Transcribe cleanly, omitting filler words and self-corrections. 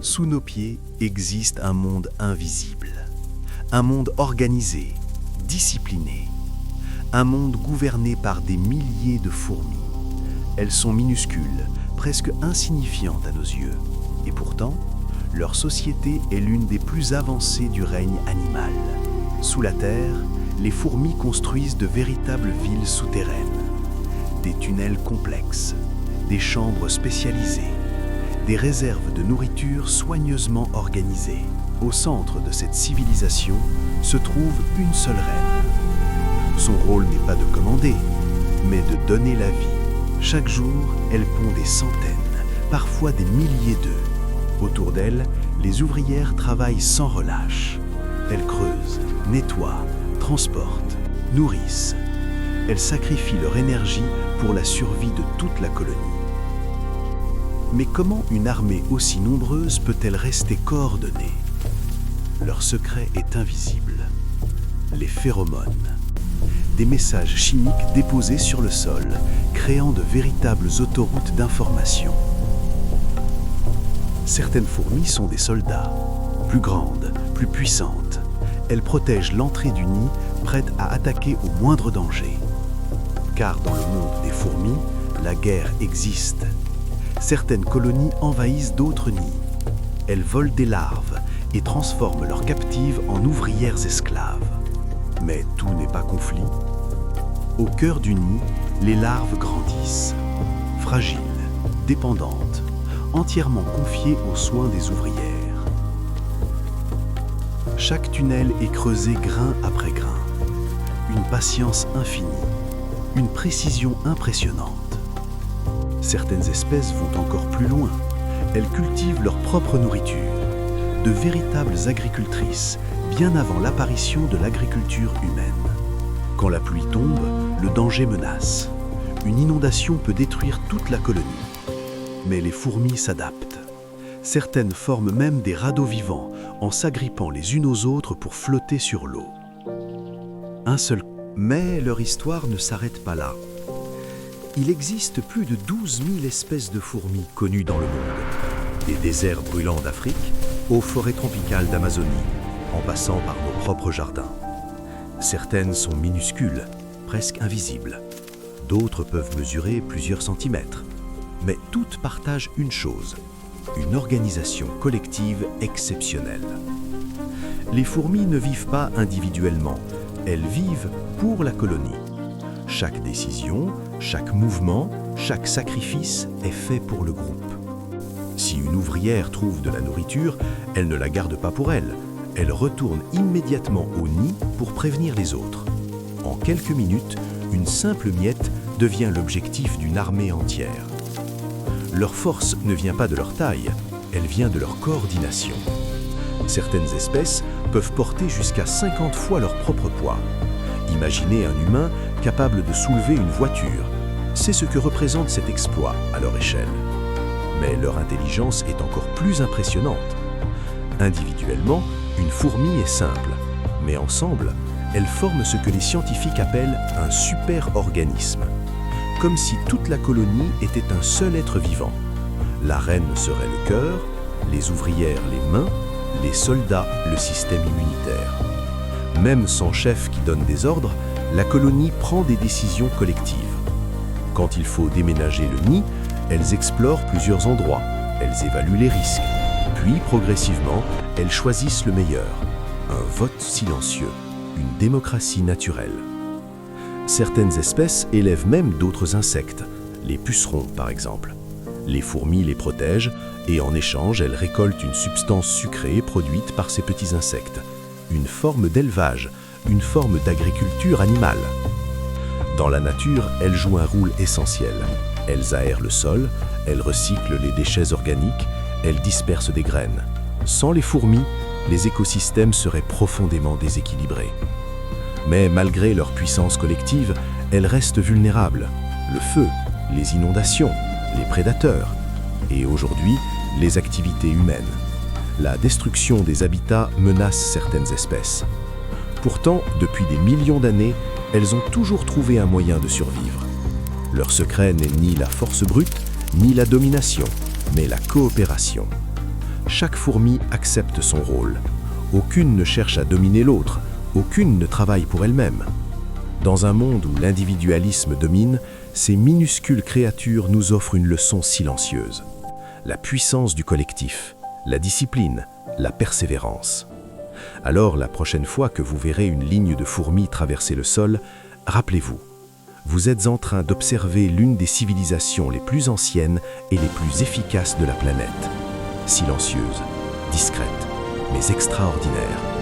Sous nos pieds existe un monde invisible, un monde organisé, discipliné, un monde gouverné par des milliers de fourmis. Elles sont minuscules, presque insignifiantes à nos yeux, et pourtant, leur société est l'une des plus avancées du règne animal. Sous la terre, les fourmis construisent de véritables villes souterraines, des tunnels complexes, des chambres spécialisées, des réserves de nourriture soigneusement organisées. Au centre de cette civilisation se trouve une seule reine. Son rôle n'est pas de commander, mais de donner la vie. Chaque jour, elle pond des centaines, parfois des milliers d'œufs. Autour d'elle, les ouvrières travaillent sans relâche. Elles creusent, nettoient, transportent, nourrissent. Elles sacrifient leur énergie pour la survie de toute la colonie. Mais comment une armée aussi nombreuse peut-elle rester coordonnée? Leur secret est invisible. Les phéromones. Des messages chimiques déposés sur le sol, créant de véritables autoroutes d'information. Certaines fourmis sont des soldats, plus grandes, plus puissantes. Elles protègent l'entrée du nid, prêtes à attaquer au moindre danger. Car dans le monde des fourmis, la guerre existe. Certaines colonies envahissent d'autres nids. Elles volent des larves et transforment leurs captives en ouvrières esclaves. Mais tout n'est pas conflit. Au cœur du nid, les larves grandissent, fragiles, dépendantes, entièrement confiées aux soins des ouvrières. Chaque tunnel est creusé grain après grain. Une patience infinie, une précision impressionnante. Certaines espèces vont encore plus loin. Elles cultivent leur propre nourriture, de véritables agricultrices, bien avant l'apparition de l'agriculture humaine. Quand la pluie tombe, le danger menace. Une inondation peut détruire toute la colonie. Mais les fourmis s'adaptent. Certaines forment même des radeaux vivants en s'agrippant les unes aux autres pour flotter sur l'eau. Mais leur histoire ne s'arrête pas là. Il existe plus de 12 000 espèces de fourmis connues dans le monde. Des déserts brûlants d'Afrique aux forêts tropicales d'Amazonie, en passant par nos propres jardins. Certaines sont minuscules, presque invisibles. D'autres peuvent mesurer plusieurs centimètres. Mais toutes partagent une chose, une organisation collective exceptionnelle. Les fourmis ne vivent pas individuellement, elles vivent pour la colonie. Chaque décision, chaque mouvement, chaque sacrifice est fait pour le groupe. Si une ouvrière trouve de la nourriture, elle ne la garde pas pour elle. Elle retourne immédiatement au nid pour prévenir les autres. En quelques minutes, une simple miette devient l'objectif d'une armée entière. Leur force ne vient pas de leur taille, elle vient de leur coordination. Certaines espèces peuvent porter jusqu'à 50 fois leur propre poids. Imaginez un humain capable de soulever une voiture. C'est ce que représente cet exploit à leur échelle. Mais leur intelligence est encore plus impressionnante. Individuellement, une fourmi est simple, mais ensemble, elles forment ce que les scientifiques appellent un super-organisme. Comme si toute la colonie était un seul être vivant. La reine serait le cœur, les ouvrières les mains, les soldats le système immunitaire. Même sans chef qui donne des ordres, la colonie prend des décisions collectives. Quand il faut déménager le nid, elles explorent plusieurs endroits, elles évaluent les risques, puis progressivement, elles choisissent le meilleur. Un vote silencieux, une démocratie naturelle. Certaines espèces élèvent même d'autres insectes, les pucerons par exemple. Les fourmis les protègent et en échange, elles récoltent une substance sucrée produite par ces petits insectes. Une forme d'élevage, une forme d'agriculture animale. Dans la nature, elles jouent un rôle essentiel. Elles aèrent le sol, elles recyclent les déchets organiques, elles dispersent des graines. Sans les fourmis, les écosystèmes seraient profondément déséquilibrés. Mais malgré leur puissance collective, elles restent vulnérables. Le feu, les inondations, les prédateurs et aujourd'hui, les activités humaines. La destruction des habitats menace certaines espèces. Pourtant, depuis des millions d'années, elles ont toujours trouvé un moyen de survivre. Leur secret n'est ni la force brute, ni la domination, mais la coopération. chaque fourmi accepte son rôle. Aucune ne cherche à dominer l'autre, aucune ne travaille pour elle-même. Dans un monde où l'individualisme domine, ces minuscules créatures nous offrent une leçon silencieuse. La puissance du collectif, la discipline, la persévérance. Alors, la prochaine fois que vous verrez une ligne de fourmis traverser le sol, rappelez-vous, vous êtes en train d'observer l'une des civilisations les plus anciennes et les plus efficaces de la planète. Silencieuse, discrète, mais extraordinaire.